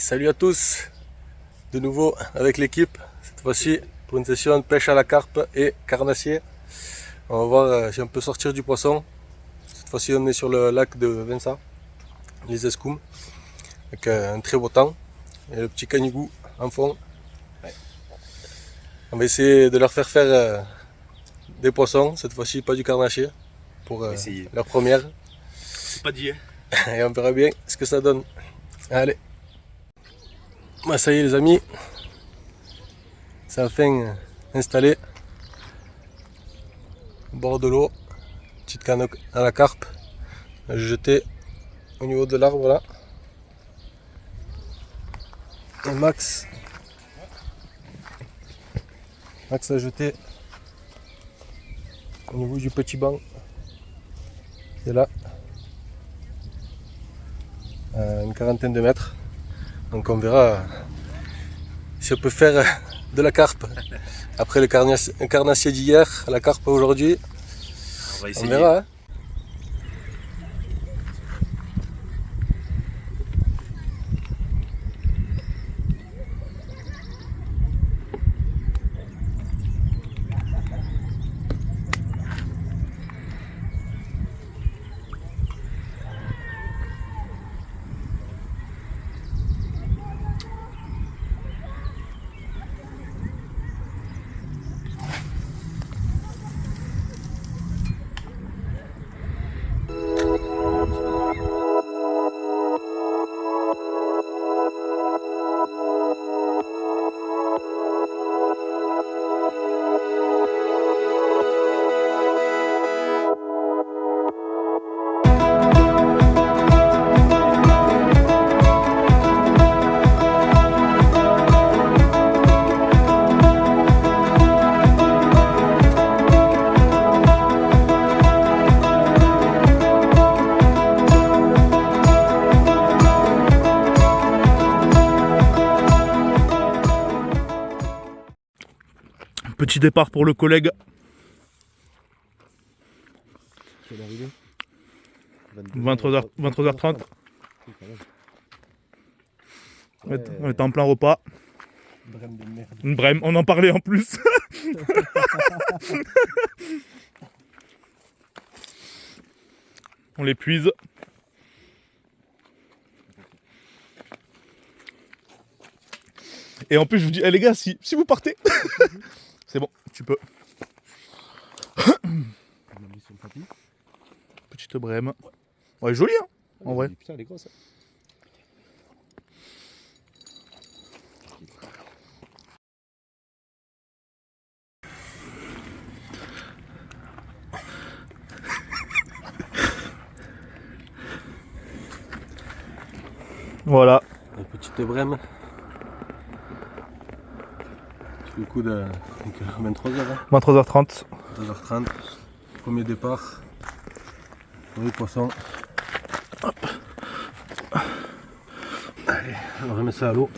Salut à tous, de nouveau avec l'équipe, cette fois-ci pour une session de pêche à la carpe et carnassier. On va voir si on peut sortir du poisson. Cette fois-ci on est sur le lac de Vincent, les Escoums, avec un très beau temps et le petit canigou en fond. On va essayer de leur faire des poissons, cette fois-ci pas du carnassier, pour leur première. C'est pas dit. Et on verra bien ce que ça donne. Allez. Bah ça y est les amis, c'est enfin installé au bord de l'eau, petite canne à la carpe, jetée au niveau de l'arbre là. Et Max a jeté au niveau du petit banc qui est là, à une quarantaine de mètres. Donc on verra si on peut faire de la carpe. Après le carnassier d'hier, la carpe aujourd'hui, On va essayer. on verra. Hein. Petit départ pour le collègue. Quelle heure il est 23h30. On est en plein repas. Brème de merde. Une brème, on en parlait en plus. On l'épuise. Et en plus je vous dis, les gars, si vous partez, c'est bon, tu peux. Petite brème. Ouais, jolie hein, en vrai. Putain, elle est grosse. Voilà. Une petite brème. Sur le coup de 23h. Hein. 23h30. 2h30. Premier départ. Pour les poissons. Hop. Allez, on remet ça à l'eau.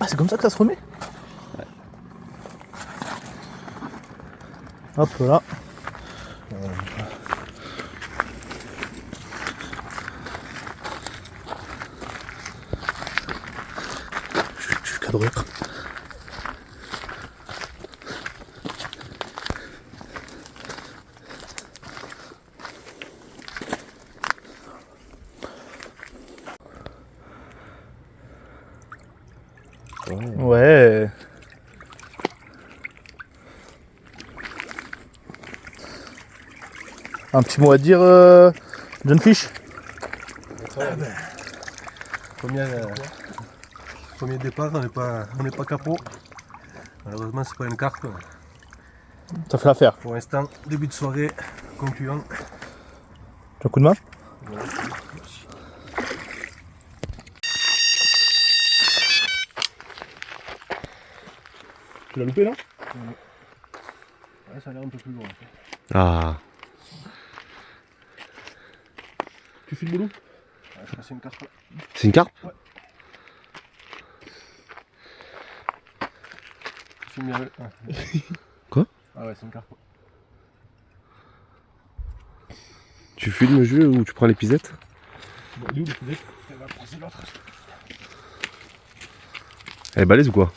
Ah, c'est comme ça que ça se remet? Ouais. Hop là. Je suis cadré. Ouais. Un petit mot à dire, John Fish? Premier départ, on n'est pas capot. Malheureusement, c'est pas une carpe. Ça fait l'affaire. Pour l'instant, début de soirée, concluant. Tu as un coup de main? Tu l'as loupé là? Ouais, ça a l'air un peu plus loin. Ah. Tu files boulot? Ouais, je crois que c'est une carpe là. C'est une carpe? Ouais. Tu filmes bien. Quoi? Ah ouais, c'est une carpe. Tu filmes le jeu ou tu prends l'épisette? Bon, il est où le poulet? Elle est balèze ou quoi?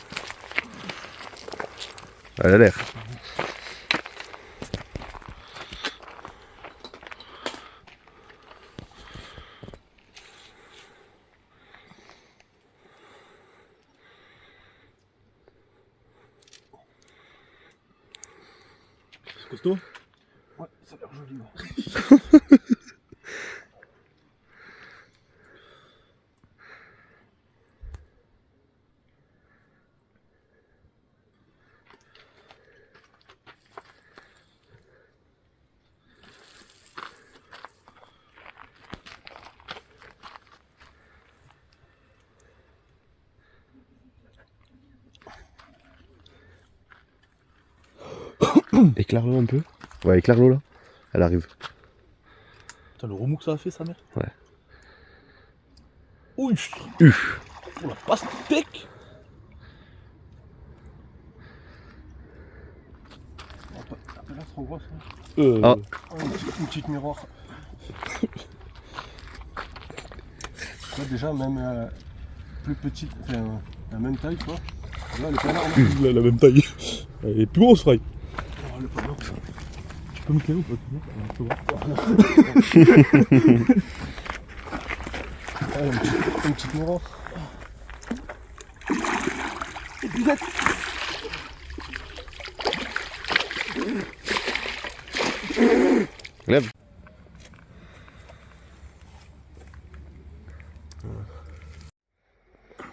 Elle a l'air. C'est costaud? Ouais, ça a l'air joli. Ouais. Éclaire-le un peu. Ouais, éclaire l'eau là. Elle arrive. Putain, le remous que ça a fait, sa mère. Ouais. Ouh, Uf. oh la pastèque. Après là, c'est trop grosse. Hein. Ah. Une petite miroir. Là, déjà, même plus petite, enfin, la même taille, quoi. Là, elle est pas énorme. Elle a la même taille. Elle est plus grosse, Fry. Oh, elle est pas énorme. Tu peux me caler ou pas? On peut voir. Ouais, une petite miroir. Lève.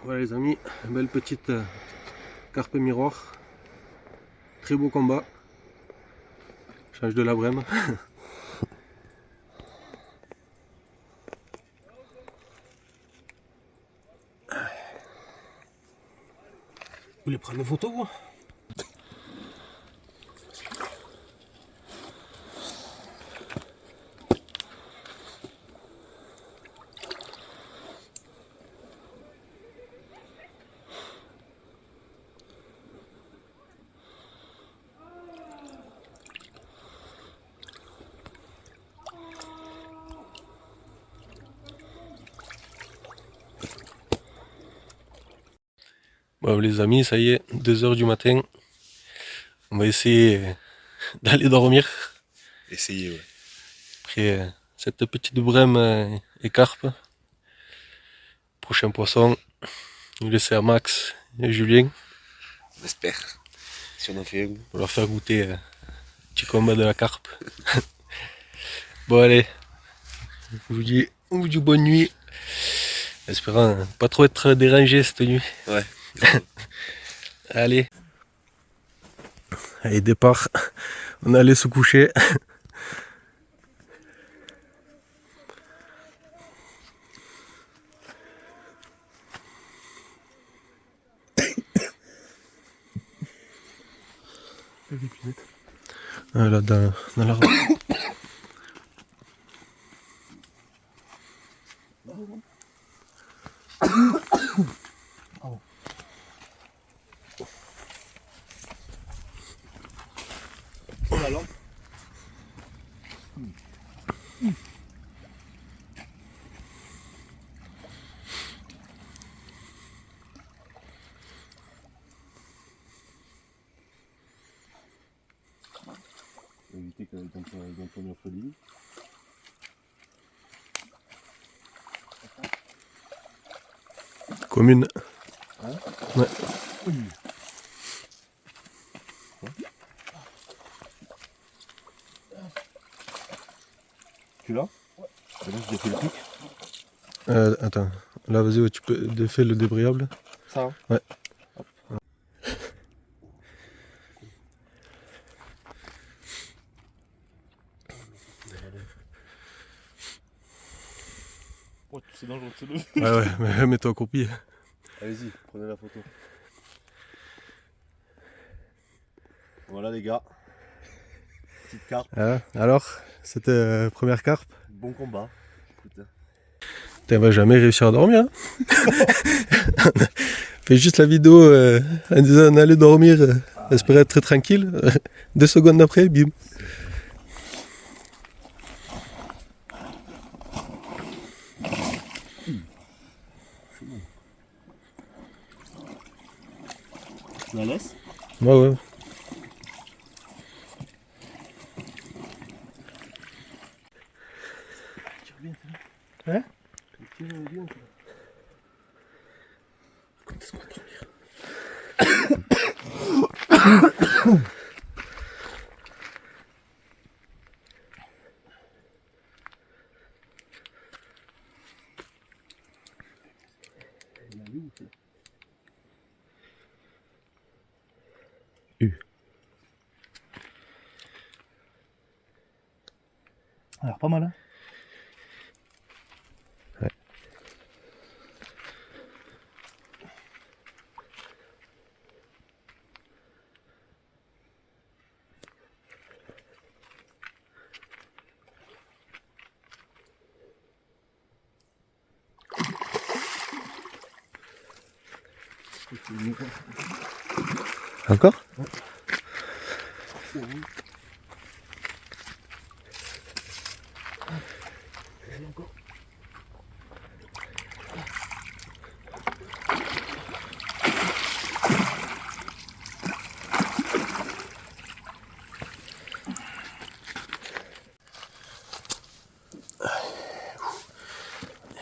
Voilà les amis, belle petite carpe miroir. Très beau combat. Change de la brème. Vous voulez prendre une photo vous? Bon les amis, ça y est, 2 h du matin. On va essayer d'aller dormir. Essayez, ouais. Après cette petite brème et carpe. Prochain poisson, je vais laisser à Max et Julien. On espère. Si on en fait un. Pour leur faire goûter petit combat de la carpe. Bon allez, on vous dit bonne nuit. Espérant pas trop être dérangé cette nuit. Ouais. Allez. Allez, départ. On est allé se coucher. Là, dans l'arbre. La lampe. Éviter qu'elle tombe en folie. Commune. Hein? Ouais. Tu l'as? Ouais. Là, j'ai fait le truc. Attends. Là, vas-y, ouais, tu peux défaire le débrayable. Ça, hein? Ouais. Ouais, c'est dangereux de se lever. Ouais, ouais, mais mets-toi accroupi. Allez-y, prenez la photo. Voilà les gars. Petite carpe. Ah, alors, c'était première carpe. Bon combat. Putain. On va jamais réussir à dormir. Hein. Fais juste la vidéo en disant on allait dormir, espérer être très tranquille. 2 secondes après, bim. Tu la laisses? Ouais, ouais. Tire bien, Hein? tire bien. Quand est-ce qu'on va dormir? Il a vu ou pas? Alors pas mal hein. Encore?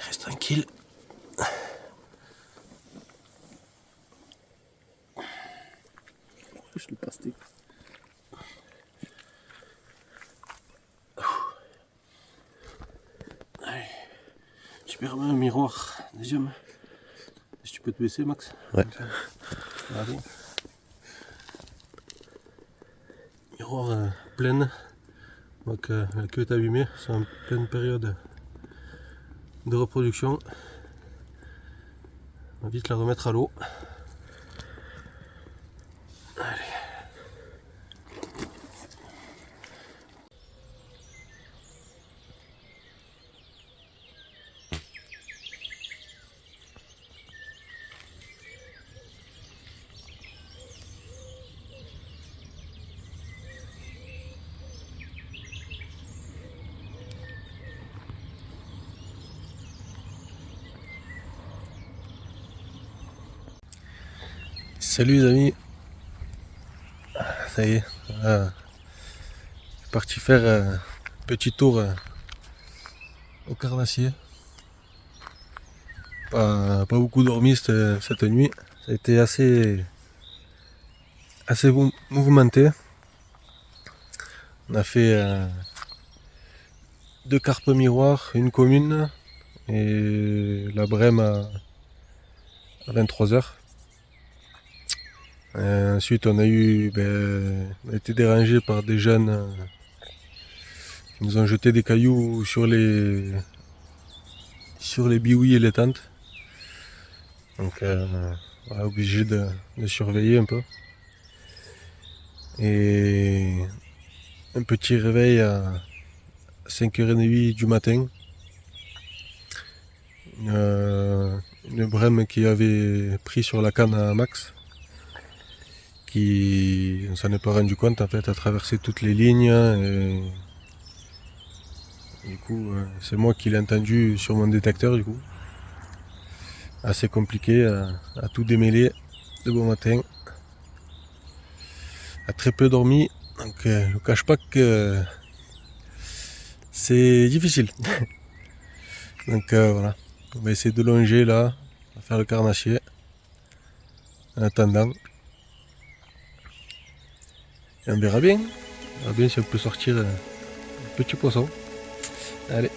Reste tranquille. Je le pastais. Allez. Je perds un miroir. Deuxième. Si tu peux te baisser, Max. Ouais. Allez. Miroir pleine. Donc la queue est abîmée. C'est en pleine période de reproduction. On va vite la remettre à l'eau. Salut les amis. Ça y est. Je suis parti faire un petit tour au carnassier. Pas beaucoup dormi cette nuit. Ça a été assez mouvementé. On a fait 2 carpes miroirs, une commune et la brème à 23h. Ensuite on a été dérangé par des jeunes qui nous ont jeté des cailloux sur les biouis et les tentes. Donc voilà, obligé de surveiller un peu. Et un petit réveil à 5h30 du matin. Une brème qui avait pris sur la canne à Max. Qui, on s'en est pas rendu compte en fait, a traversé toutes les lignes. Et du coup, c'est moi qui l'ai entendu sur mon détecteur du coup. Assez compliqué à tout démêler de bon matin. A très peu dormi, donc je ne cache pas que c'est difficile. Donc voilà, on va essayer de longer là, on va faire le carnassier en attendant. Et on verra bien si on peut sortir un petit poisson. Allez.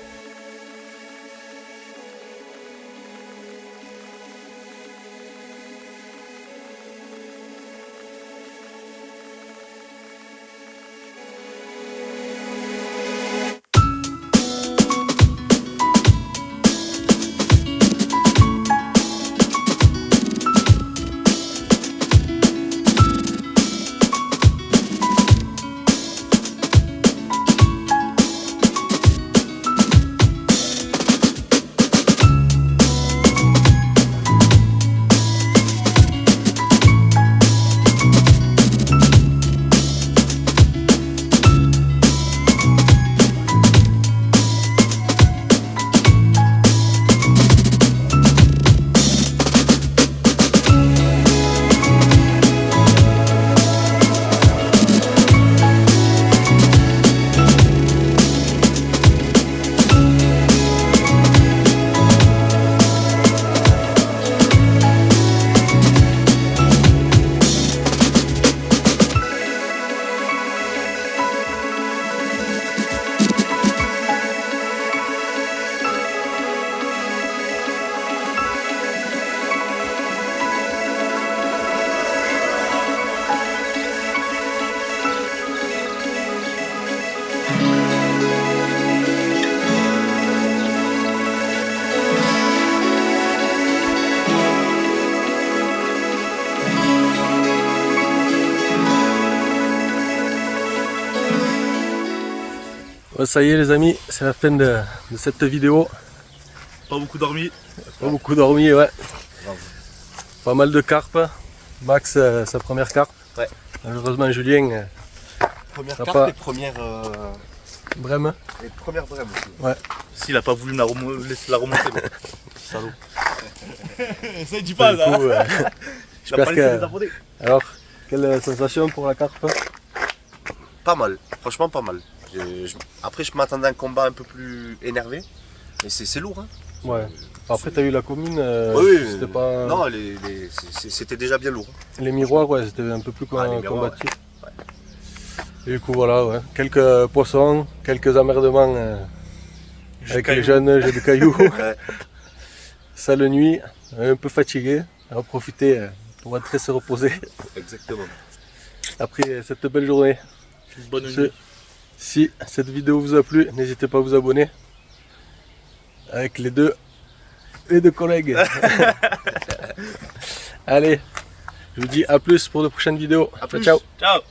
Bon, ça y est les amis, c'est la fin de cette vidéo. Pas beaucoup dormi. Pas beaucoup dormi, ouais. Bravo. Pas mal de carpes. Max, sa première carpe. Ouais. Malheureusement, Julien, Première Ça carte pas- et première Brême. brème aussi. Ouais. S'il a pas voulu laisser la remonter. Bon. Salaud. Ça il dit Du pas coup, là. Il a j'espère pas laissé les que. abonnés. Alors, quelle sensation pour la carpe? Pas mal, franchement pas mal. Après je m'attendais à un combat un peu plus énervé. Mais c'est lourd hein. Ouais. Après, t'as eu la commune, Oui, c'était pas. Non, c'était déjà bien lourd. Les miroirs, ouais, c'était un peu plus Les miroirs, combatif. Et du coup, voilà, ouais. Quelques poissons, quelques emmerdements avec les jeunes jeux de cailloux. Ouais. Sale nuit, un peu fatigué. On va profiter pour rentrer se reposer Exactement. après cette belle journée. Bonne Ce- nuit. Si cette vidéo vous a plu, n'hésitez pas à vous abonner avec les deux collègues. Allez, je vous dis à plus pour de prochaines vidéos. À Ciao, plus. ciao. Ciao.